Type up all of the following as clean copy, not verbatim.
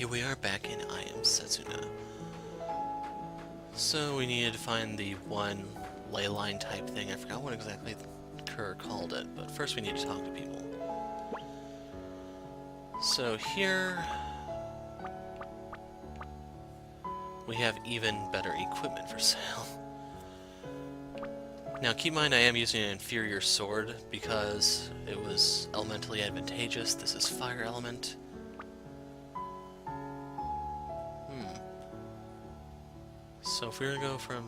Here we are back in I Am Setsuna. So we needed to find the one ley line type thing. I forgot what exactly Kerr called it, but first we need to talk to people. So here we have even better equipment for sale. Now keep in mind I am using an inferior sword because it was elementally advantageous. This is fire element. So if we were to go from...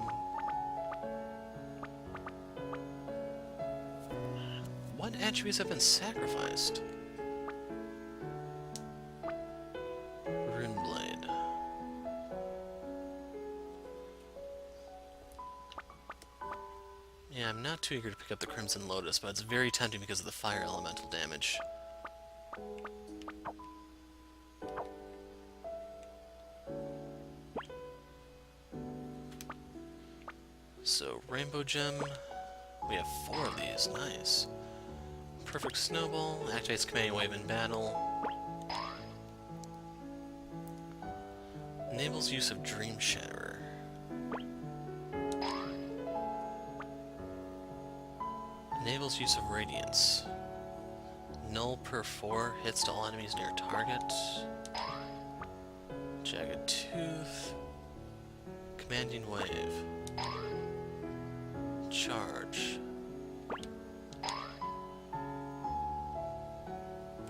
What attributes have been sacrificed? Rune Blade. Yeah, I'm not too eager to pick up the Crimson Lotus, but it's very tempting because of the fire elemental damage. So, Rainbow Gem, we have 4 of these, nice. Perfect Snowball, activates commanding wave in battle. Enables use of Dream Shatterer. Enables use of Radiance. Null per 4, hits to all enemies near target. Jagged Tooth. Commanding Wave. Charge.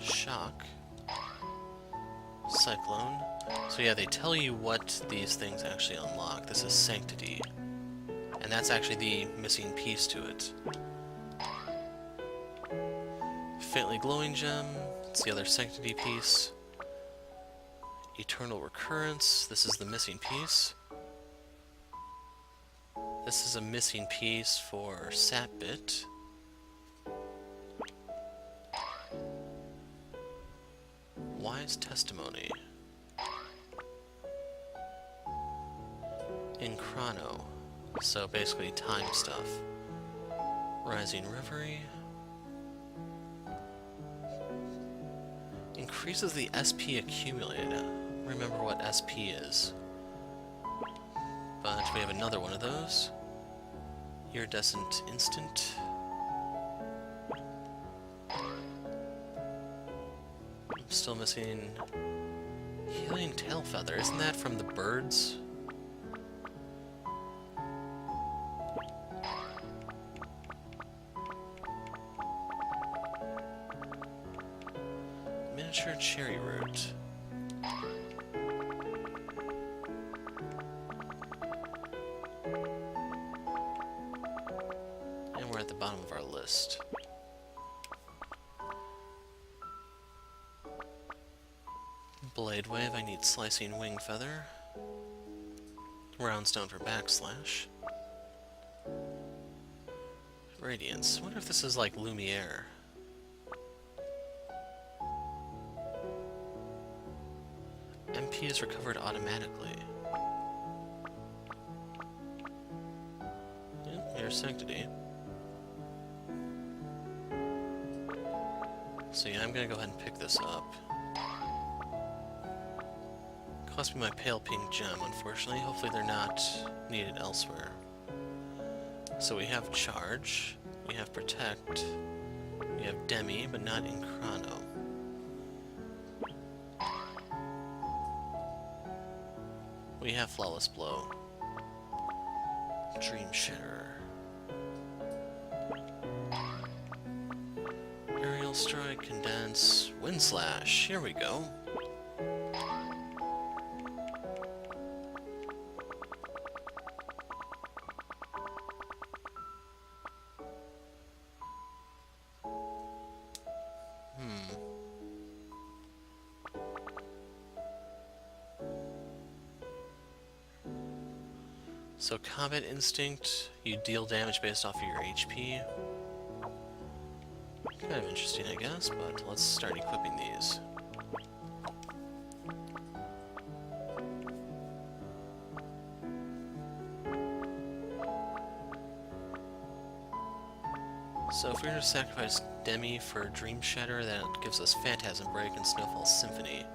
Shock. Cyclone. So yeah, they tell you what these things actually unlock. This is Sanctity. And that's actually the missing piece to it. Faintly Glowing Gem. It's the other Sanctity piece. Eternal Recurrence. This is the missing piece. This is a missing piece for Sapbit. Wise Testimony. In Chrono. So basically time stuff. Rising Reverie. Increases the SP accumulated. Remember what SP is. But we have another one of those. Iridescent Instant. I'm still missing Healing Tail Feather. Isn't that from the birds? Miniature Cherry Root. And we're at the bottom of our list. Blade Wave, I need Slicing Wing Feather. Roundstone for Backslash. Radiance. I wonder if this is like Lumiere. MP is recovered automatically. Yep, here's Sanctity. So yeah, I'm gonna go ahead and pick this up. Cost me my pale pink gem, unfortunately. Hopefully they're not needed elsewhere. So we have Charge, we have Protect, we have Demi, but not in Chrono. We have Flawless Blow. Dream Shatterer. Aerial Strike, Condense, Wind Slash. Here we go. So Combat Instinct, you deal damage based off of your HP. Kind of interesting, I guess, but let's start equipping these. So if we were to sacrifice Demi for Dream Shatter, that gives us Phantasm Break and Snowfall Symphony.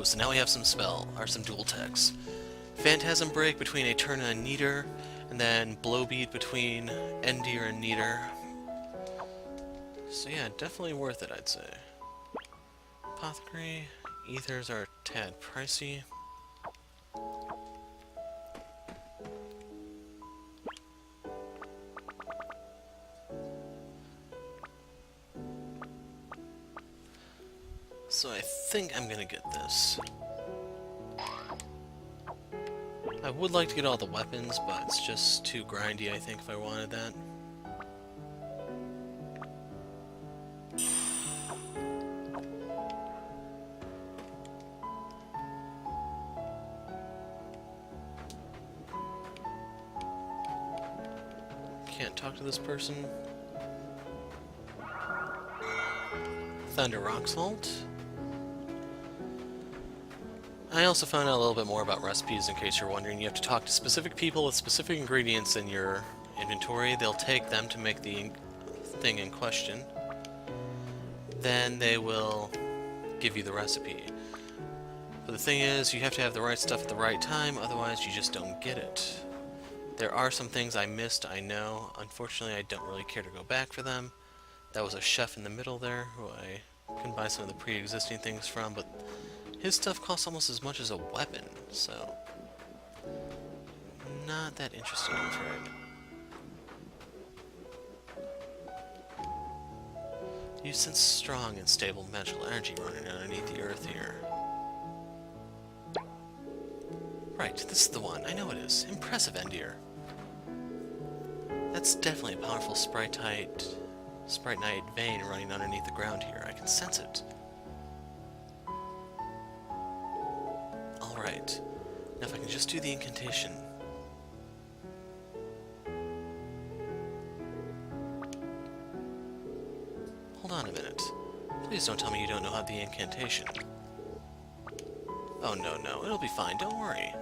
go! So now we have some spell, or some dual techs. Phantasm Break between Eterna and Neater, and then Blowbeat between Endir and Neater. So yeah, definitely worth it, I'd say. Apothecary, Ethers are a tad pricey. So I think I'm gonna get this. I would like to get all the weapons, but it's just too grindy, I think, if I wanted that. Can't talk to this person. Thunder Rock Salt. I also found out a little bit more about recipes, in case you're wondering. You have to talk to specific people with specific ingredients in your inventory. They'll take them to make the thing in question. Then they will give you the recipe. But the thing is, you have to have the right stuff at the right time, otherwise you just don't get it. There are some things I missed, I know. Unfortunately, I don't really care to go back for them. That was a chef in the middle there, who I can buy some of the pre-existing things from, but his stuff costs almost as much as a weapon, so not that interesting, I'm afraid. You sense strong and stable magical energy running underneath the earth here. Right, this is the one. I know it is. Impressive, Endir. That's definitely a powerful Sprite Knight vein running underneath the ground here. I can sense it. Alright. Now if I can just do the incantation. Hold on a minute. Please don't tell me you don't know how the incantation. Oh no, it'll be fine, don't worry.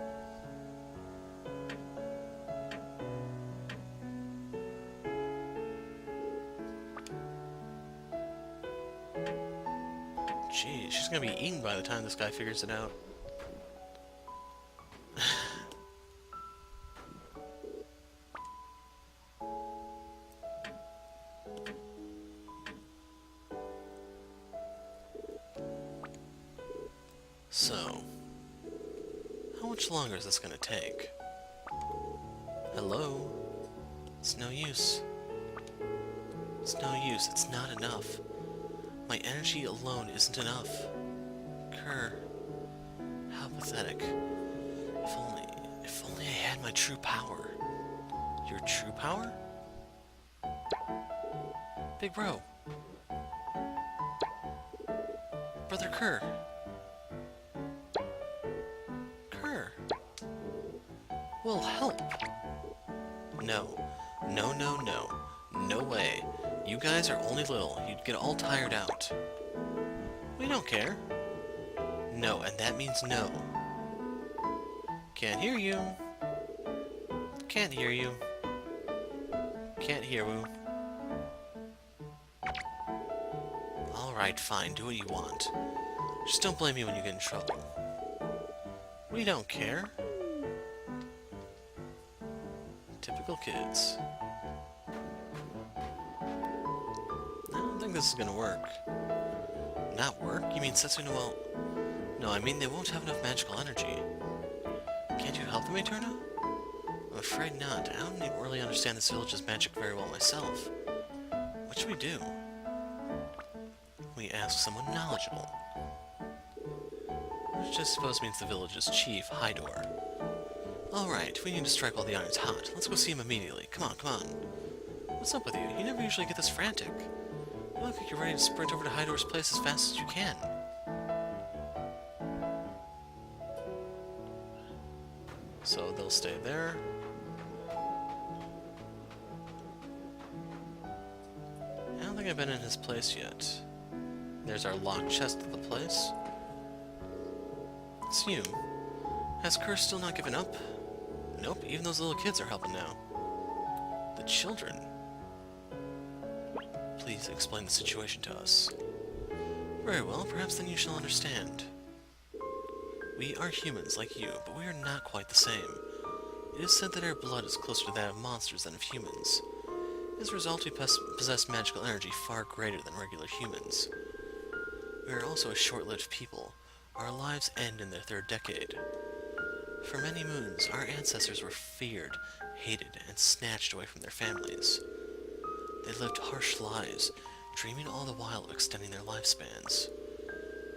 Jeez, she's gonna be eaten by the time this guy figures it out. So, how much longer is this gonna take? Hello? It's no use. It's no use, it's not enough. My energy alone isn't enough. Kerr, how pathetic. If only I had my true power. Your true power? Big bro. Brother Kerr. Kerr. Well, help. No. No way. You guys are only little. You'd get all tired out. We don't care. No, and that means no. Can't hear you. Can't hear you. Can't hear you. Alright, fine. Do what you want. Just don't blame me when you get in trouble. We don't care. Typical kids. I don't think this is gonna work. Not work? You mean Setsuna won't... No, I mean they won't have enough magical energy. Can't you help them, Eterna? I'm afraid not. I don't even really understand this village's magic very well myself. What should we do? We ask someone knowledgeable. Which I suppose means the village's chief, Hydor. Alright, we need to strike while the iron's hot. Let's go see him immediately. Come on. What's up with you? You never usually get this frantic. You look like you're ready to sprint over to Hydor's place as fast as you can. So they'll stay there. I don't think I've been in his place yet. There's our locked chest at the place. It's you. Has Kerr still not given up? Nope, even those little kids are helping now. The children. Please explain the situation to us. Very well, perhaps then you shall understand. We are humans like you, but we are not quite the same. It is said that our blood is closer to that of monsters than of humans. As a result, we possess magical energy far greater than regular humans. We are also a short-lived people. Our lives end in their third decade. For many moons, our ancestors were feared, hated, and snatched away from their families. They lived harsh lives, dreaming all the while of extending their lifespans.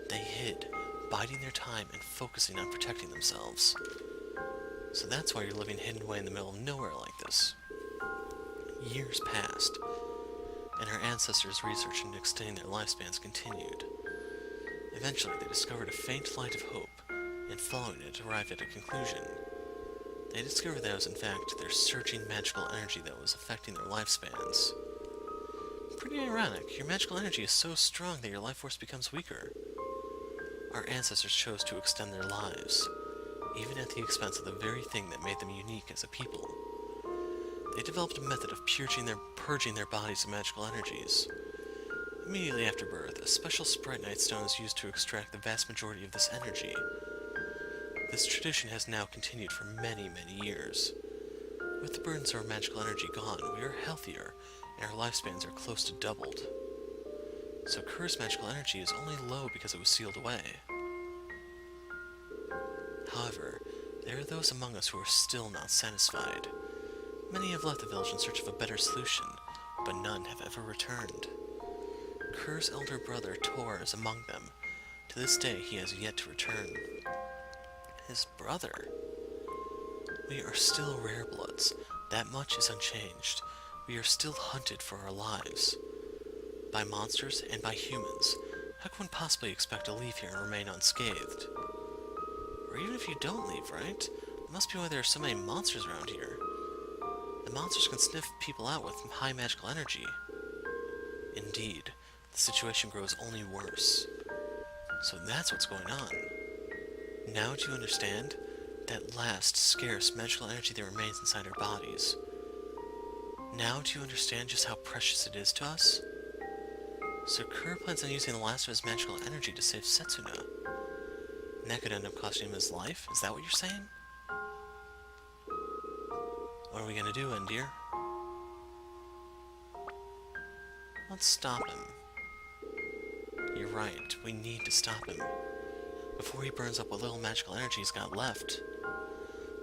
They hid, biding their time and focusing on protecting themselves. So that's why you're living hidden away in the middle of nowhere like this. Years passed, and our ancestors' research into extending their lifespans continued. Eventually, they discovered a faint light of hope, and following it, arrived at a conclusion. They discovered that it was in fact their surging magical energy that was affecting their lifespans. Pretty ironic, your magical energy is so strong that your life force becomes weaker. Our ancestors chose to extend their lives, even at the expense of the very thing that made them unique as a people. They developed a method of purging their bodies of magical energies. Immediately after birth, a special Sprite Stone is used to extract the vast majority of this energy. This tradition has now continued for many, many years. With the burdens of our magical energy gone, we are healthier, and our lifespans are close to doubled. So Kerr's magical energy is only low because it was sealed away. However, there are those among us who are still not satisfied. Many have left the village in search of a better solution, but none have ever returned. Kerr's elder brother, Tor, is among them. To this day, he has yet to return. His brother? We are still rare bloods. That much is unchanged. We are still hunted for our lives. By monsters and by humans. How can one possibly expect to leave here and remain unscathed? Or even if you don't leave, right? That must be why there are so many monsters around here. The monsters can sniff people out with high magical energy. Indeed, the situation grows only worse. So that's what's going on. Now do you understand? That last, scarce magical energy that remains inside our bodies. Now do you understand just how precious it is to us? So Kerr plans on using the last of his magical energy to save Setsuna. And that could end up costing him his life? Is that what you're saying? What are we gonna do, Endear? Let's stop him. You're right, we need to stop him. Before he burns up what little magical energy he's got left.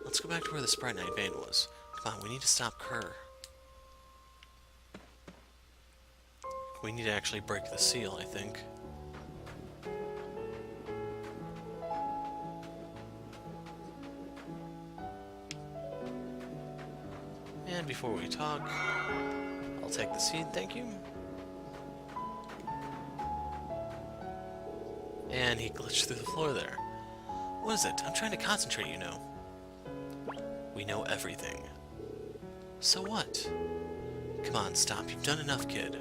Let's go back to where the Sprite Knight vein was. Come on, we need to stop Kerr. We need to actually break the seal, I think. And before we talk, I'll take the seed, thank you. And he glitched through the floor there. What is it? I'm trying to concentrate, you know. We know everything. So what? Come on, stop. You've done enough, kid.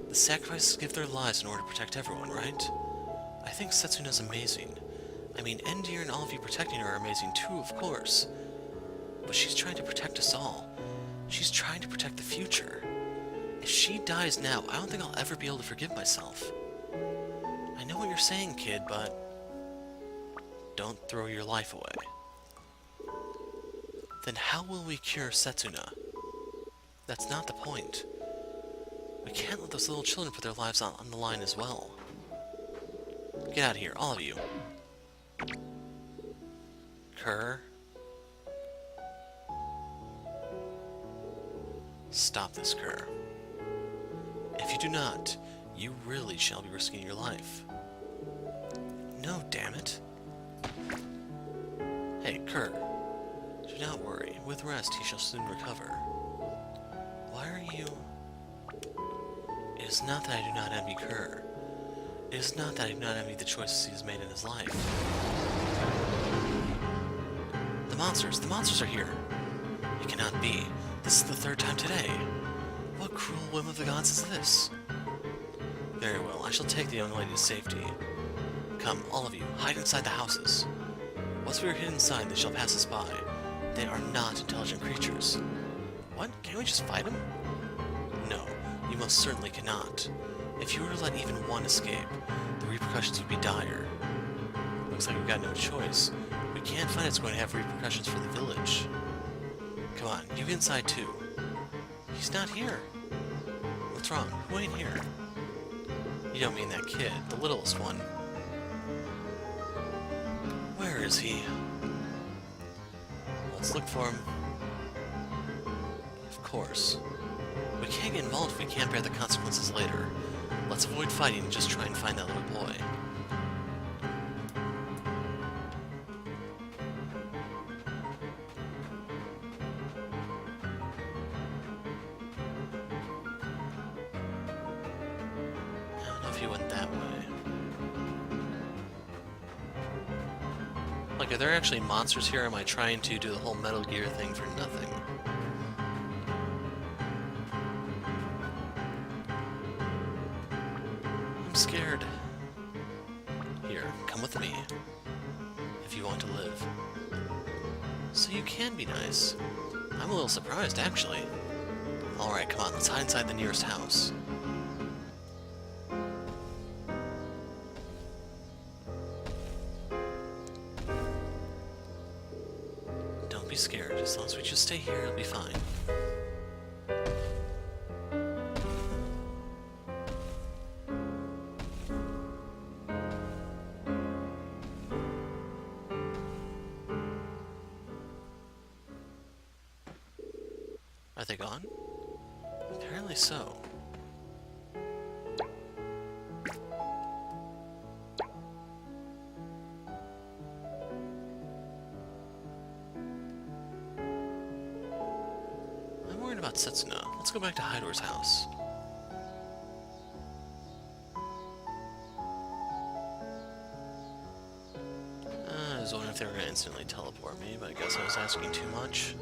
The sacrifices give their lives in order to protect everyone, right? I think Setsuna's amazing. I mean, Endear and all of you protecting her are amazing too, of course. But she's trying to protect us all. She's trying to protect the future. If she dies now, I don't think I'll ever be able to forgive myself. I know what you're saying, kid, but don't throw your life away. Then how will we cure Setsuna? That's not the point. We can't let those little children put their lives on the line as well. Get out of here, all of you. Kerr? Stop this, Kerr. If you do not, you really shall be risking your life. No, damn it. Hey, Kerr. Do not worry. With rest, he shall soon recover. Why are you... It is not that I do not envy Kerr. It is not that I do not envy the choices he has made in his life. The monsters are here. It cannot be. This is the third time today. What cruel whim of the gods is this? Very well, I shall take the young lady to safety. Come, all of you, hide inside the houses. Once we are hidden inside, they shall pass us by. They are not intelligent creatures. What? Can't we just fight them? No, you most certainly cannot. If you were to let even one escape, the repercussions would be dire. Looks like we've got no choice. We can't find it's going to have repercussions for the village. Come on, you inside too. He's not here. What's wrong? Who ain't here? You don't mean that kid, the littlest one. Where is he? Let's look for him. Of course. We can't get involved if we can't bear the consequences later. Let's avoid fighting and just try and find that little boy. I don't know if he went that way. Like, are there actually monsters here, or am I trying to do the whole Metal Gear thing for nothing? I'm scared. Here, come with me. If you want to live. So you can be nice. I'm a little surprised, actually. Alright, come on, let's hide inside the nearest house. Don't be scared. As long as we just stay here, it'll be fine. Are they gone? Apparently so. I'm worried about Setsuna. Let's go back to Hydor's house. I was wondering if they were going to instantly teleport me, but I guess I was asking too much.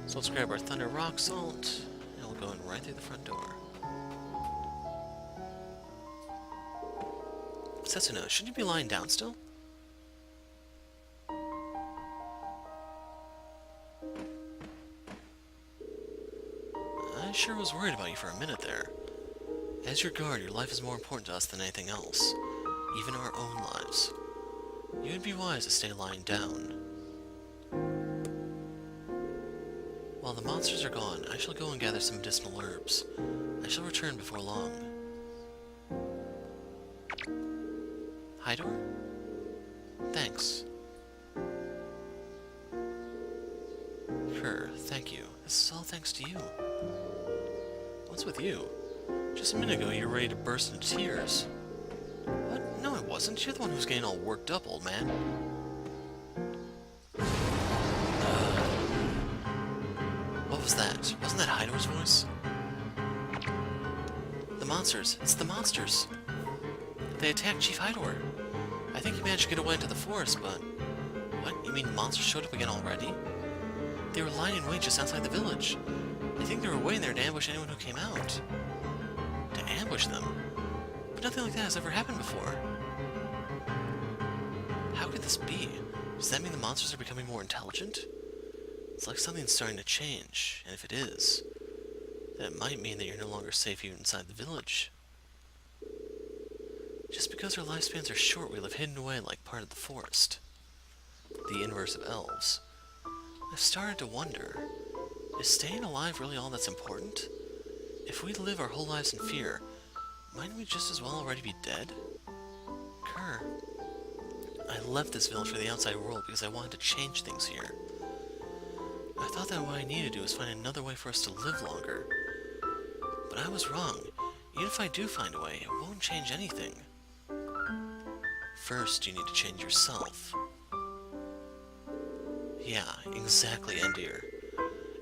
So let's grab our Thunder Rock Salt, and we'll go in right through the front door. Setsuna, shouldn't you be lying down still? I sure was worried about you for a minute there. As your guard, your life is more important to us than anything else, even our own lives. You would be wise to stay lying down. While the monsters are gone, I shall go and gather some medicinal herbs. I shall return before long. Hydor? Thanks. Sure, thank you. This is all thanks to you. What's with you? Just a minute ago you were ready to burst into tears. What? No, I wasn't. You're the one who's getting all worked up, old man. What was that? Wasn't that Hydor's voice? The monsters. It's the monsters. They attacked Chief Hydor. I think he managed to get away into the forest, but... What? You mean monsters showed up again already? They were lying in wait just outside the village. I think they were waiting there to ambush anyone who came out. To ambush them? But nothing like that has ever happened before. How could this be? Does that mean the monsters are becoming more intelligent? It's like something's starting to change, and if it is, then it might mean that you're no longer safe even inside the village. Just because our lifespans are short, we live hidden away like part of the forest. The inverse of elves. I've started to wonder, is staying alive really all that's important? If we live our whole lives in fear, mightn't we just as well already be dead? Kerr, I left this village for the outside world because I wanted to change things here. I thought that what I needed to do was find another way for us to live longer. But I was wrong. Even if I do find a way, it won't change anything. First, you need to change yourself. Yeah, exactly, Endir.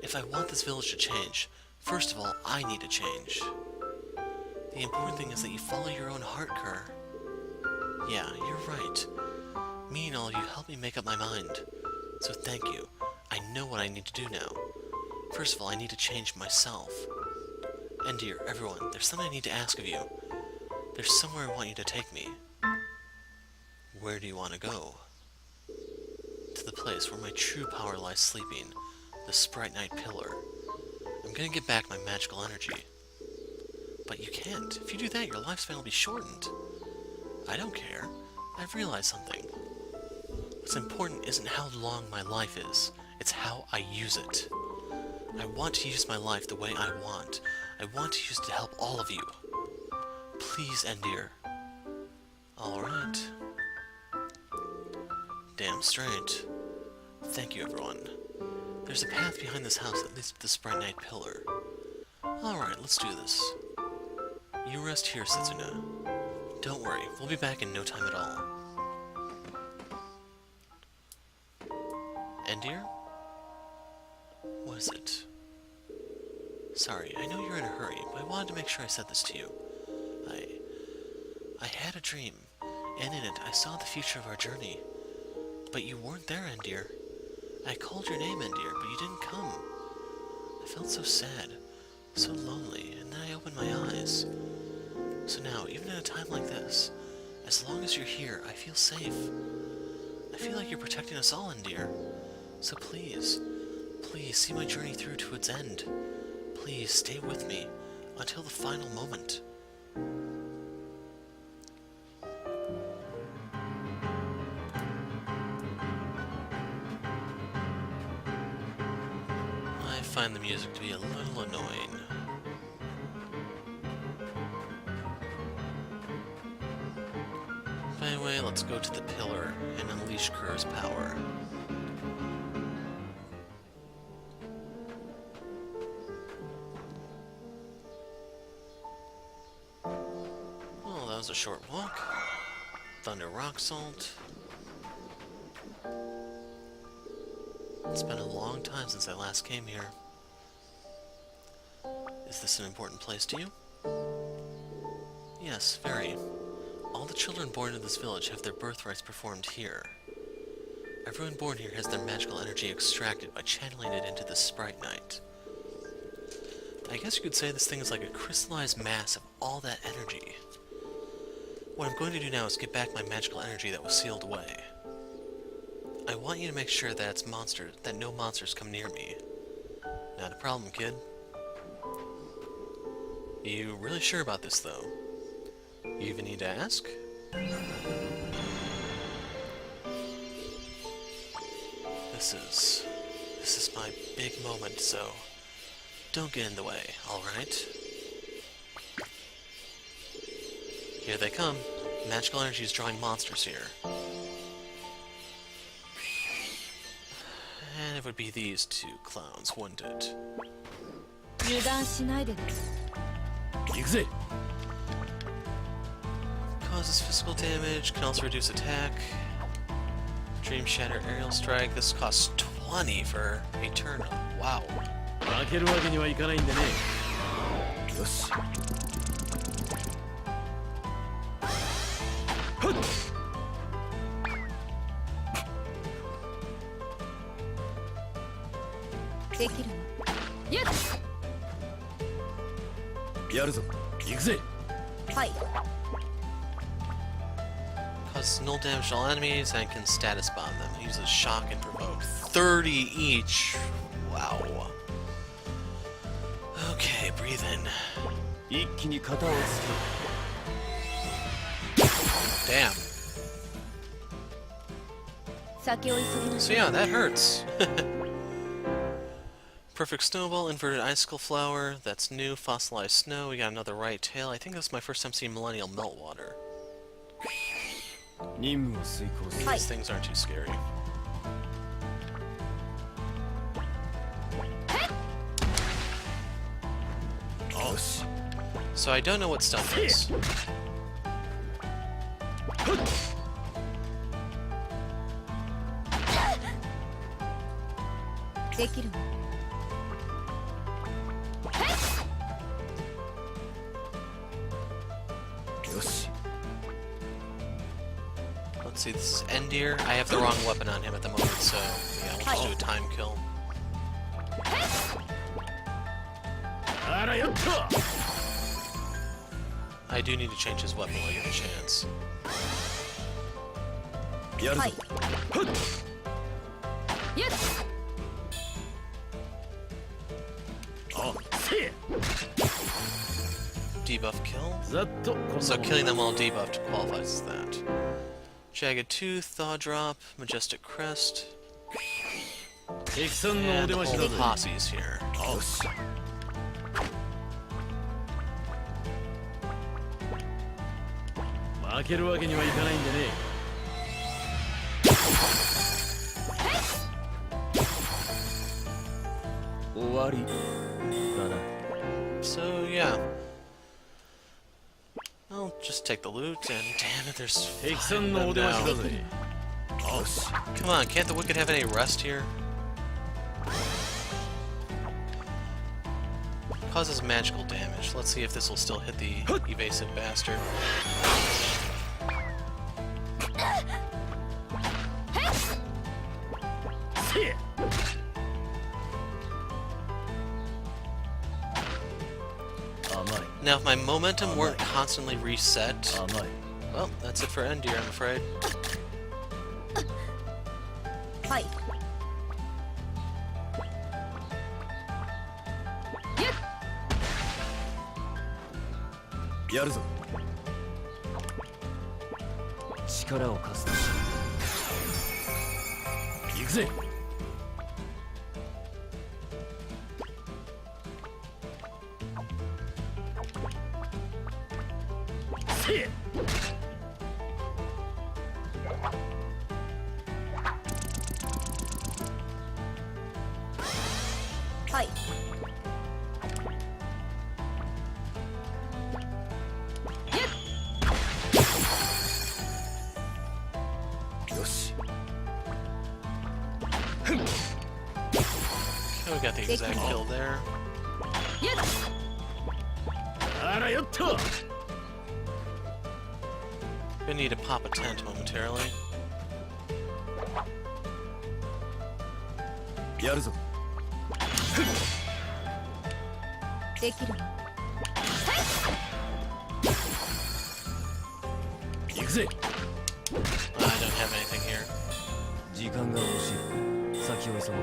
If I want this village to change, first of all, I need to change. The important thing is that you follow your own heart, Kerr. Yeah, you're right. Me and all of you helped me make up my mind. So thank you. I know what I need to do now. First of all, I need to change myself. Endir, everyone, there's something I need to ask of you. There's somewhere I want you to take me. Where do you want to go? To the place where my true power lies sleeping, the Sprite Knight Pillar. I'm gonna get back my magical energy. But you can't. If you do that, your lifespan will be shortened. I don't care. I've realized something. What's important isn't how long my life is, it's how I use it. I want to use my life the way I want. I want to use it to help all of you. Please, Endir. Alright. Damn straight. Thank you, everyone. There's a path behind this house that leads to the Sprite Knight pillar. Alright, let's do this. You rest here, Setsuna. Don't worry, we'll be back in no time at all. Endir? What is it? Sorry, I know you're in a hurry, but I wanted to make sure I said this to you. I had a dream, and in it I saw the future of our journey. But you weren't there, Endir. I called your name, Endir, but you didn't come. I felt so sad, so lonely, and then I opened my eyes. So now, even at a time like this, as long as you're here, I feel safe. I feel like you're protecting us all, Endir. So please, please see my journey through to its end. Please stay with me until the final moment. I find the music to be a little annoying. But anyway, let's go to the pillar and unleash Kerr's power. Well, that was a short walk. Thunder Rock Salt. It's been a long time since I last came here. Is this an important place to you? Yes, very. All the children born in this village have their birthrights performed here. Everyone born here has their magical energy extracted by channeling it into the Sprite Knight. I guess you could say this thing is like a crystallized mass of all that energy. What I'm going to do now is get back my magical energy that was sealed away. I want you to make sure that no monsters come near me. Not a problem, kid. You really sure about this, though? You even need to ask? This is my big moment, so don't get in the way, alright? Here they come. Magical energy is drawing monsters here. And it would be these two clowns, wouldn't it? Causes physical damage, can also reduce attack. Dream Shatter Aerial Strike. This costs 20 for a turn. Wow. Causes null damage to all enemies and can status bomb them. Uses shock and provoke. 30 each. Wow. Okay, breathe in. Damn. So yeah, that hurts. Perfect Snowball, Inverted Icicle Flower, that's new. Fossilized Snow, we got another right tail. I think this is my first time seeing Millennial Meltwater. These things aren't too scary. So I don't know what stealth is. Let's see, this is Endir. I have the wrong weapon on him at the moment, so yeah, we'll just do a time kill. I do need to change his weapon while I get a chance. Debuff kill? So killing them while debuffed qualifies as that. Jagged Tooth, Thaw Drop, Majestic Crest, 敵さんのお and 出 the まし whole だぜ。 posse's here. よし。負けるわけにはいかないんでね。終わりだな。 So yeah. I'll just take the loot and damn it, there's 敵 five さ of んの them お出ましだ now. ぜ。よし。 Come on, can't the Wicked have any rest here? Causes magical damage. Let's see if this will still hit the evasive bastard. Now, if my momentum weren't constantly reset, well, that's it for Endir, I'm afraid. はい。やるぞ。力を貸すとし。行くぜ。せえ。はい。よし。 Okay, we got the exact kill there. あらよっと。 Gonna need to pop a tent momentarily. やるぞ。できるの。行くぜ。 I don't have anything here. 時間が欲しい。先を急ごう。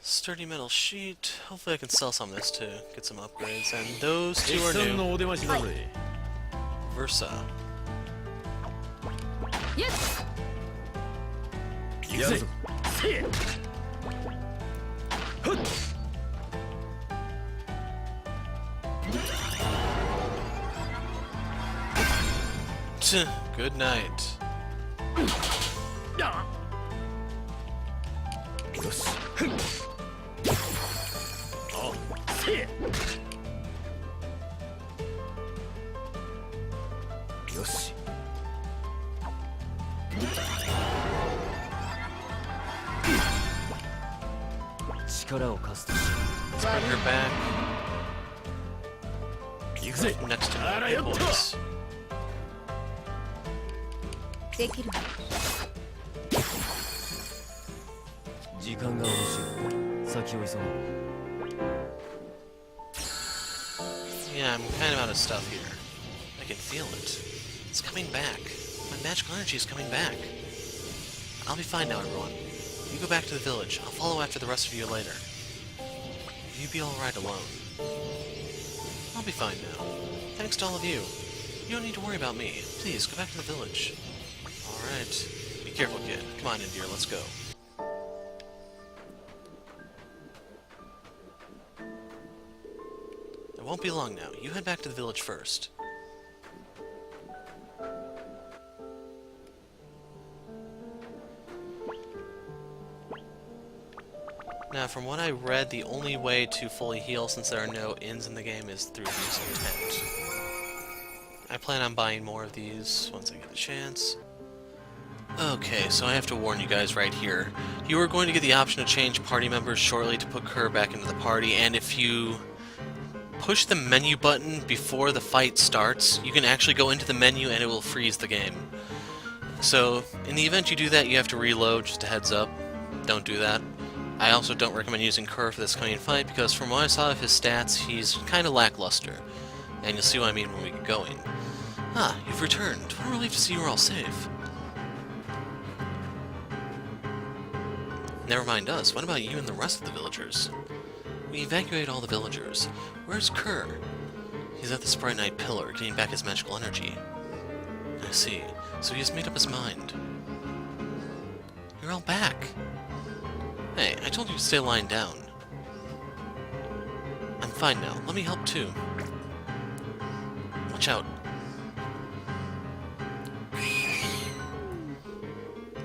Sturdy metal sheet. Hopefully I can sell some of this to get some upgrades. And those 敵 two are さん new. のお出ましだぜ。 Versa. 行くぜ。せえ。ふっ。 Good night. よし。ふん。あ、せえ。よし。力を貸すとし。 Let's bring her back. 行くぜ。 Next to あら me, よっと。 boys. できるの。時間が欲しい。先を急ごう。 Yeah, I'm kind of out of stuff here. I can feel it. It's coming back. My magical energy is coming back. I'll be fine now, everyone. You go back to the village. I'll follow after the rest of you later. You be alright alone. I'll be fine now. Thanks to all of you. You don't need to worry about me. Please, go back to the village. Alright. Be careful, kid. Come on in, dear. Let's go. It won't be long now. You head back to the village first. Now, from what I read, the only way to fully heal, since there are no inns in the game, is through using tent. I plan on buying more of these once I get the chance. Okay, so I have to warn you guys right here. You are going to get the option to change party members shortly to put Kerr back into the party, and if you push the menu button before the fight starts, you can actually go into the menu and it will freeze the game. So, in the event you do that, you have to reload, just a heads up. Don't do that. I also don't recommend using Kerr for this coming fight, because from what I saw of his stats, he's kind of lackluster. And you'll see what I mean when we get going. Ah, you've returned. What a relief to see you're all safe. Never mind us, what about you and the rest of the villagers? We evacuated all the villagers. Where's Kerr? He's at the Sprite Knight Pillar, getting back his magical energy. I see. So he has made up his mind. You're all back. Hey, I told you to stay lying down. I'm fine now. Let me help too. Watch out.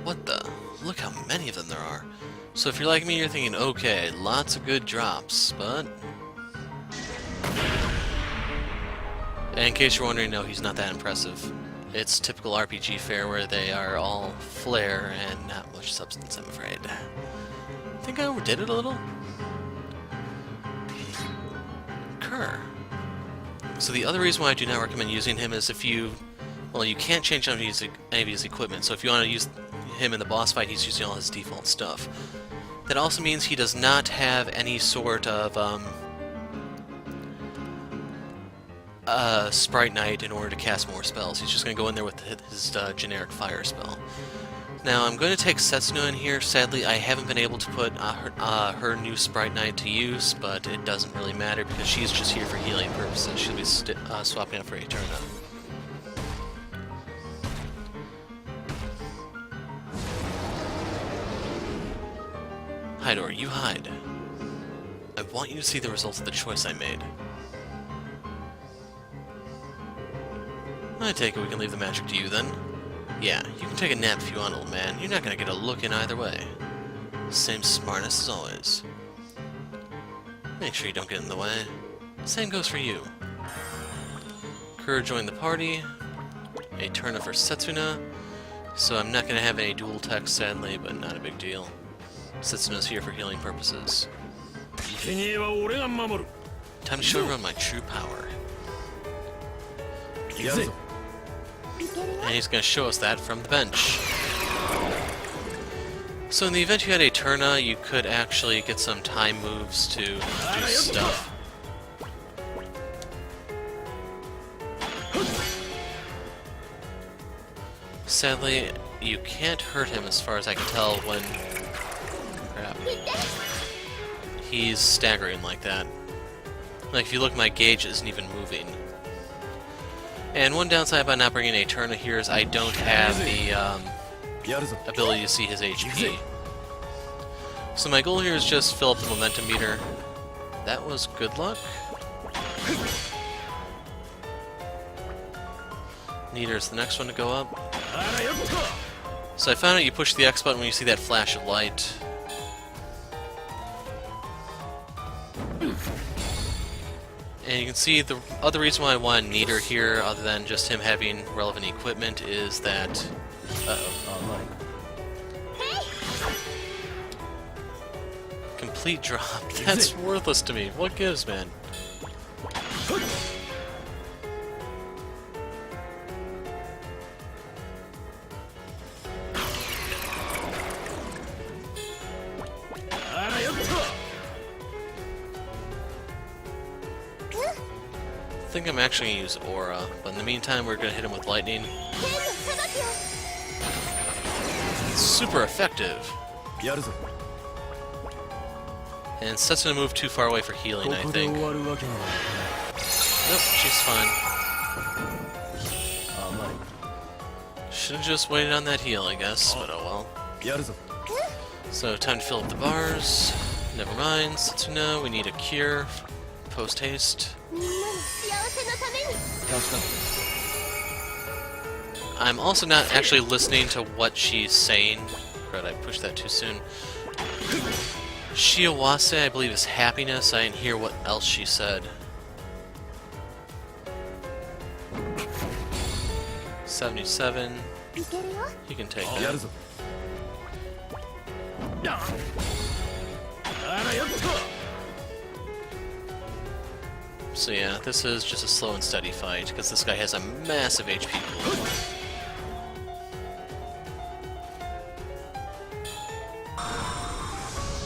What the? Look how many of them there are. So if you're like me, you're thinking, okay, lots of good drops, but... And in case you're wondering, no, he's not that impressive. It's typical RPG fare where they are all flair and not much substance, I'm afraid. I think I overdid it a little. Kerr. So the other reason why I do not recommend using him is if you... Well, you can't change any of his equipment, so if you want to use him in the boss fight, he's using all his default stuff. That also means he does not have any sort of, Sprite Knight in order to cast more spells. He's just going to go in there with his generic fire spell. Now, I'm going to take Setsuna in here. Sadly, I haven't been able to put her new Sprite Knight to use, but it doesn't really matter because she's just here for healing purposes. She'll be swapping out for Eterna. Hydor, you hide. I want you to see the results of the choice I made. I take it we can leave the magic to you, then. Yeah, you can take a nap if you want, old man. You're not gonna get a look in either way. Same smartness as always. Make sure you don't get in the way. Same goes for you. Kerr joined the party. A turn for Setsuna. So I'm not gonna have any dual text, sadly, but not a big deal. Setsuna's here for healing purposes. Time to show everyone my true power. And he's going to show us that from the bench. So in the event you had Eterna, you could actually get some time moves to do stuff. Sadly, you can't hurt him as far as I can tell when... Crap. He's staggering like that. Like, if you look, my gauge isn't even moving. And one downside about not bringing Eterna here is I don't have the ability to see his HP. So my goal here is just fill up the momentum meter. That was good luck. Nidor's the next one to go up. So I found out you push the X button when you see that flash of light. And you can see the other reason why I want Nidor here, other than just him having relevant equipment, is that... Complete drop. That's worthless to me. What gives, man? I think I'm actually going to use Aura, but in the meantime we're going to hit him with Lightning. It's super effective! And Setsuna moved too far away for healing, I think. Nope, she's fine. Should've just waited on that heal, I guess, but oh well. So, time to fill up the bars. Never mind, Setsuna, we need a cure. Post-haste. I'm also not actually listening to what she's saying. Crud, I pushed that too soon. Shiawase, I believe, is happiness. I didn't hear what else she said. 77. You can take that. So yeah, this is just a slow and steady fight, because this guy has a massive HP pool.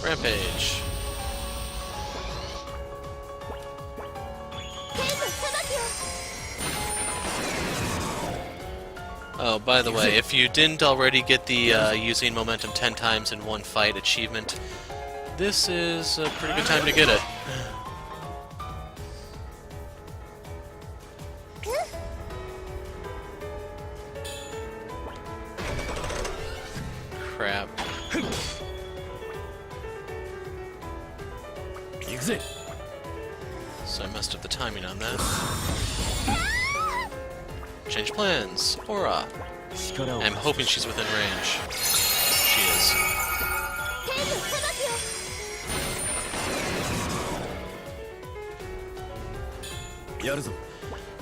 Rampage. Oh, by the way, if you didn't already get the using momentum 10 times in one fight achievement, this is a pretty good time to get it. crap. So I messed up the timing on that. Change plans. Aura. I'm hoping she's within range. She is.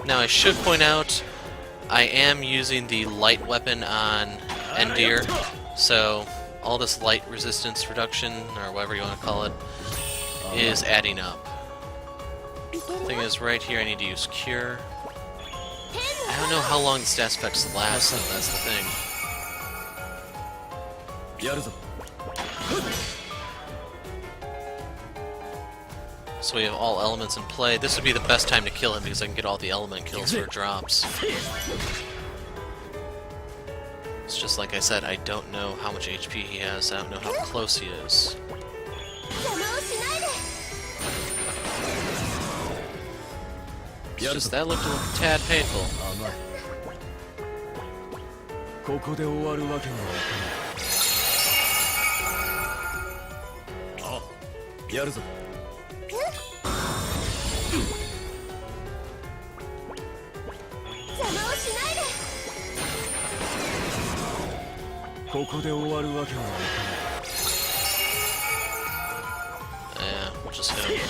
Now I should point out, I am using the light weapon on Endir, so all this light resistance reduction, or whatever you want to call it, is adding up. Thing is, right here I need to use Cure. I don't know how long the stats effects last, though, that's the thing. So we have all elements in play. This would be the best time to kill him because I can get all the element kills for drops. It's just like I said, I don't know how much HP he has, I don't know how close he is. It's just that looked a tad painful. Yeah, we'll just hit him.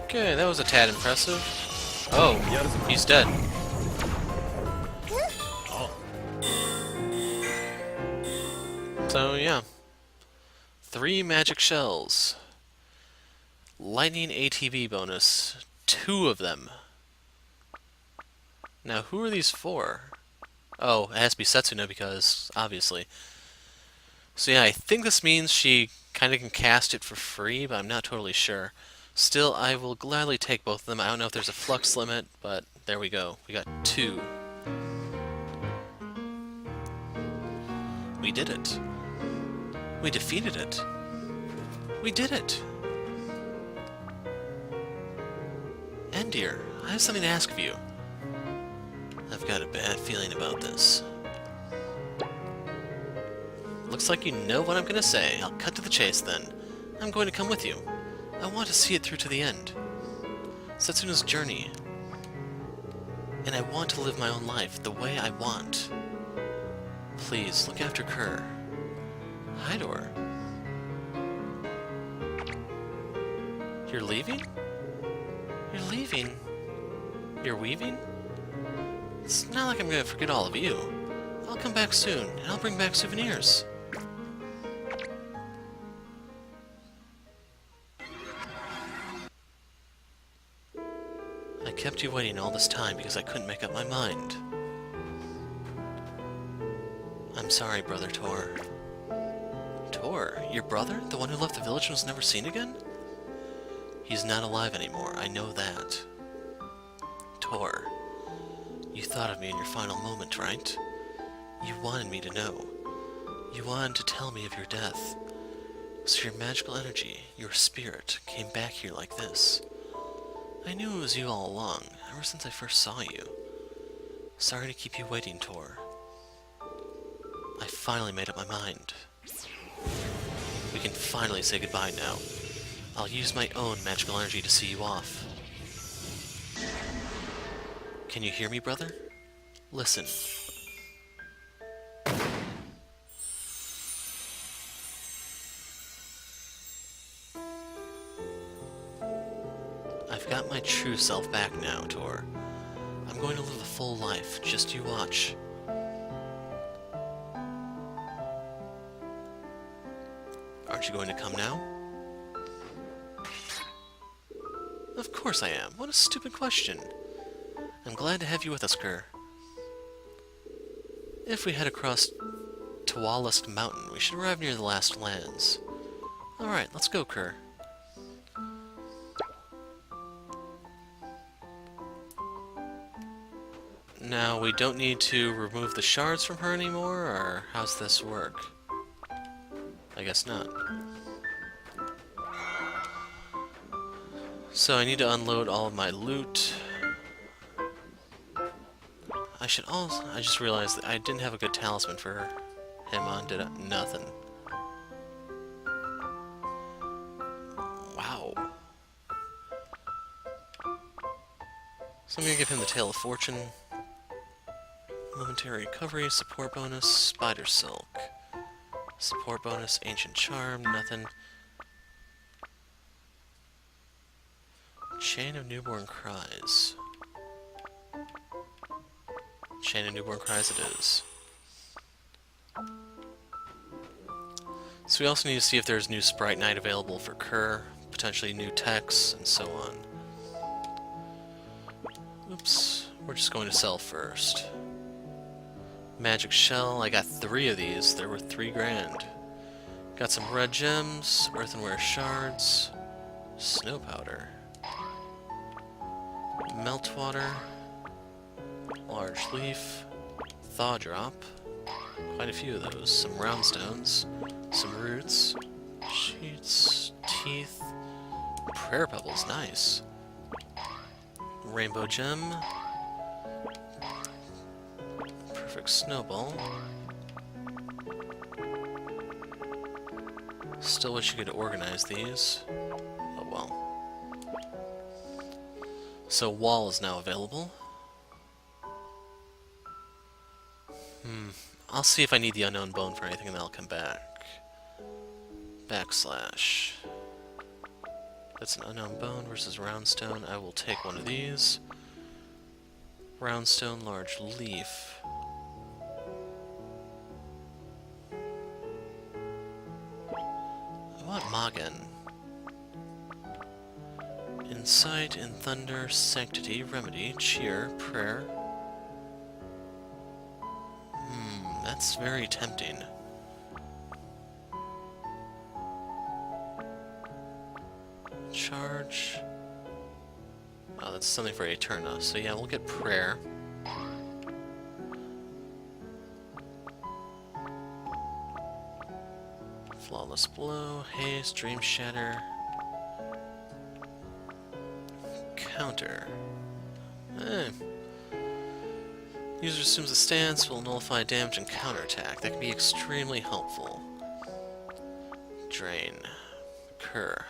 Okay, that was a tad impressive. Oh, he's dead. So, yeah. 3 magic shells. Lightning ATB bonus. 2 of them. Now, who are these for? Oh, it has to be Setsuna because, obviously. So yeah, I think this means she kind of can cast it for free, but I'm not totally sure. Still, I will gladly take both of them. I don't know if there's a flux limit, but there we go. We got 2. We did it. We defeated it. We did it. Endir, I have something to ask of you. I've got a bad feeling about this. Looks like you know what I'm gonna say. I'll cut to the chase then. I'm going to come with you. I want to see it through to the end. Setsuna's journey. And I want to live my own life the way I want. Please, look after Kerr. Hydor. You're leaving? You're leaving? You're weaving? It's not like I'm gonna forget all of you. I'll come back soon, and I'll bring back souvenirs. I kept you waiting all this time because I couldn't make up my mind. I'm sorry, Brother Tor. Tor? Your brother? The one who left the village and was never seen again? He's not alive anymore, I know that. Tor, you thought of me in your final moment, right? You wanted me to know. You wanted to tell me of your death. So your magical energy, your spirit, came back here like this. I knew it was you all along, ever since I first saw you. Sorry to keep you waiting, Tor. I finally made up my mind. We can finally say goodbye now. I'll use my own magical energy to see you off. Can you hear me, brother? Listen. I've got my true self back now, Tor. I'm going to live a full life, just you watch. Aren't you going to come now? Of course I am. What a stupid question. I'm glad to have you with us, Kerr. If we head across Tawalisk Mountain, we should arrive near the last lands. Alright, let's go, Kerr. Now, we don't need to remove the shards from her anymore, or how's this work? I guess not. So I need to unload all of my loot. should also... I just realized that I didn't have a good talisman for him on, did I? Nothing. Wow. So I'm gonna give him the Tail of Fortune. Momentary recovery, support bonus, spider silk. Support bonus, ancient charm, nothing. Chain of newborn cries. Chain of newborn cries it is. So we also need to see if there's new Sprite Knight available for Kerr, potentially new techs, and so on. Oops, we're just going to sell first. Magic Shell, I got 3 of these, they're worth 3 grand. Got some red gems, earthenware shards, snow powder, meltwater, large leaf, thaw drop, quite a few of those, some roundstones, some roots, sheets, teeth, prayer pebbles, nice. Rainbow gem, perfect snowball. Still wish you could organize these. Oh well. So wall is now available. I'll see if I need the unknown bone for anything and then I'll come back. Backslash. That's an unknown bone versus roundstone. I will take one of these. Roundstone, large leaf. I want Magen. Insight, in thunder, sanctity, remedy, cheer, prayer. That's very tempting. Charge. Oh, that's something for Eterna. So yeah, we'll get prayer. Flawless blow, haste, dream shatter. Counter. User assumes a stance, will nullify damage and counterattack. That can be extremely helpful. Drain. Kerr.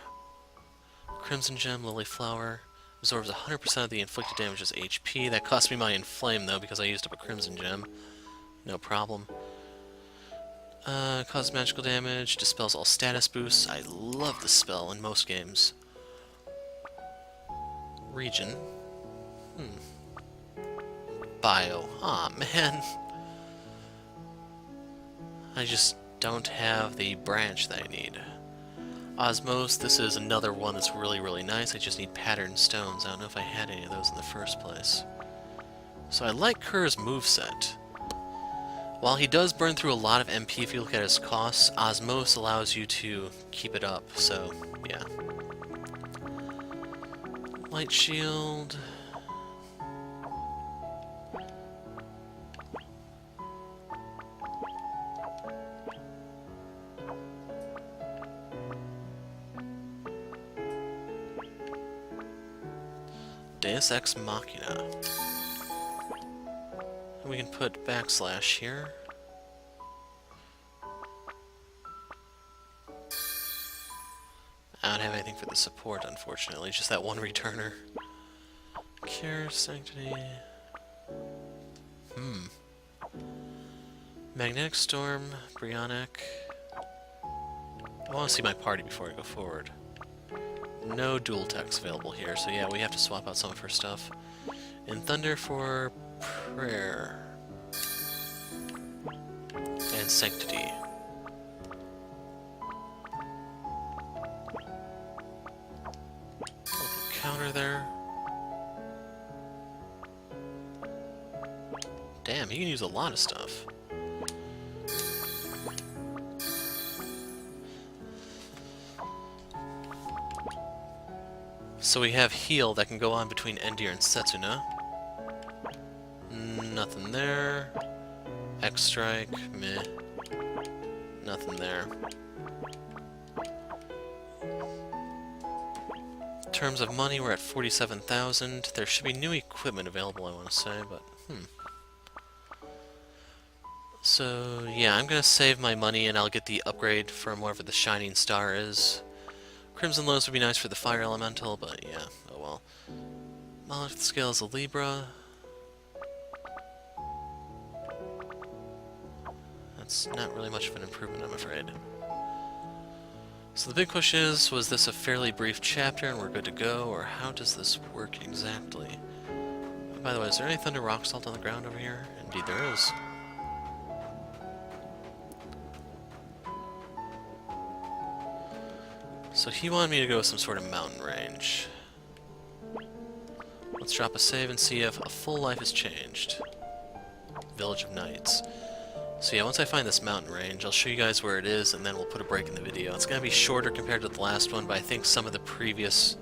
Crimson Gem, Lily Flower. Absorbs 100% of the inflicted damage as HP. That cost me my Inflame, though, because I used up a Crimson Gem. No problem. Causes magical damage. Dispels all status boosts. I love the spell in most games. Region. Bio. Aw, man. I just don't have the branch that I need. Osmose, this is another one that's really, really nice. I just need patterned stones. I don't know if I had any of those in the first place. So I like Kerr's moveset. While he does burn through a lot of MP if you look at his costs, Osmose allows you to keep it up, so yeah. Light shield. Deus Ex Machina. And we can put backslash here. I don't have anything for the support, unfortunately. Just that one returner. Cure, Sanctity. Magnetic Storm, Brionic. I want to see my party before I go forward. No dual techs available here, so yeah, we have to swap out some of her stuff. In Thunder for Prayer. And Sanctity. Counter there. Damn, he can use a lot of stuff. So we have heal that can go on between Endir and Setsuna. Nothing there. X-Strike, meh. Nothing there. In terms of money, we're at 47,000. There should be new equipment available, I want to say, but So, yeah, I'm gonna save my money and I'll get the upgrade from wherever the Shining Star is. Crimson Lows would be nice for the Fire Elemental, but yeah, oh well. Monolith Scale is a Libra. That's not really much of an improvement, I'm afraid. So the big question is, was this a fairly brief chapter and we're good to go, or how does this work exactly? By the way, is there any Thunder Rock Salt on the ground over here? Indeed there is. So he wanted me to go with some sort of mountain range. Let's drop a save and see if a full life has changed. Village of Knights. So yeah, once I find this mountain range, I'll show you guys where it is, and then we'll put a break in the video. It's going to be shorter compared to the last one, but I think some of the previous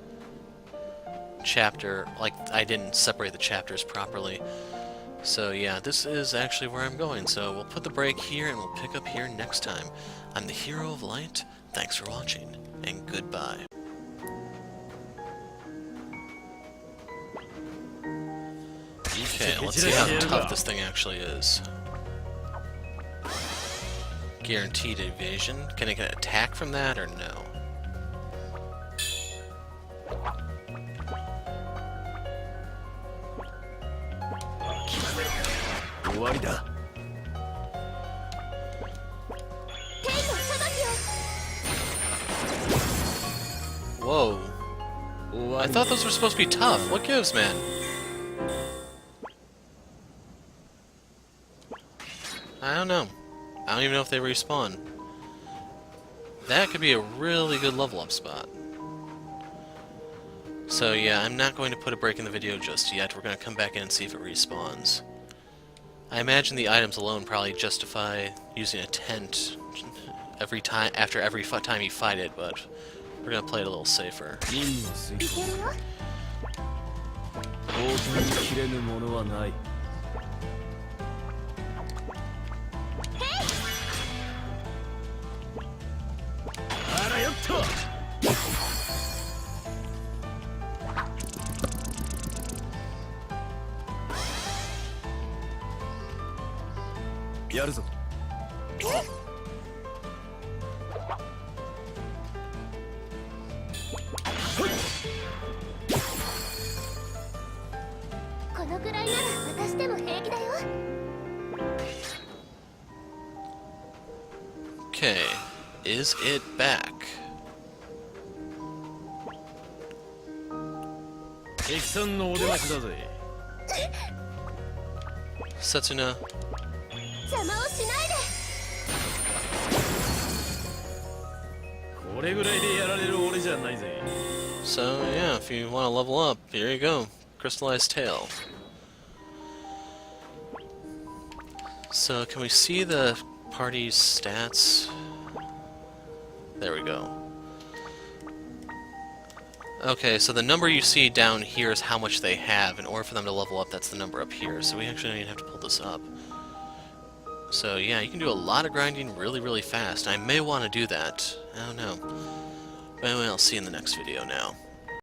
chapter, like, I didn't separate the chapters properly. So yeah, this is actually where I'm going, so we'll put the break here, and we'll pick up here next time. I'm the Hero of Light, thanks for watching, and goodbye. Okay, let's see how tough this thing actually is. Guaranteed evasion. Can I get an attack from that, or no? Whoa. I thought those were supposed to be tough. What gives, man? I don't know. I don't even know if they respawn. That could be a really good level up spot. So yeah, I'm not going to put a break in the video just yet. We're going to come back in and see if it respawns. I imagine the items alone probably justify using a tent every time after every time you fight it, but we're going to play it a little safer. Okay, is it back? Setsuna. So yeah, if you want to level up, here you go. Crystallized Tail. So can we see the party's stats? There we go. Okay, so the number you see down here is how much they have. In order for them to level up, that's the number up here. So we actually don't even have to pull this up. So yeah, you can do a lot of grinding really, really fast. I may want to do that. I don't know. But anyway, I'll see you in the next video now.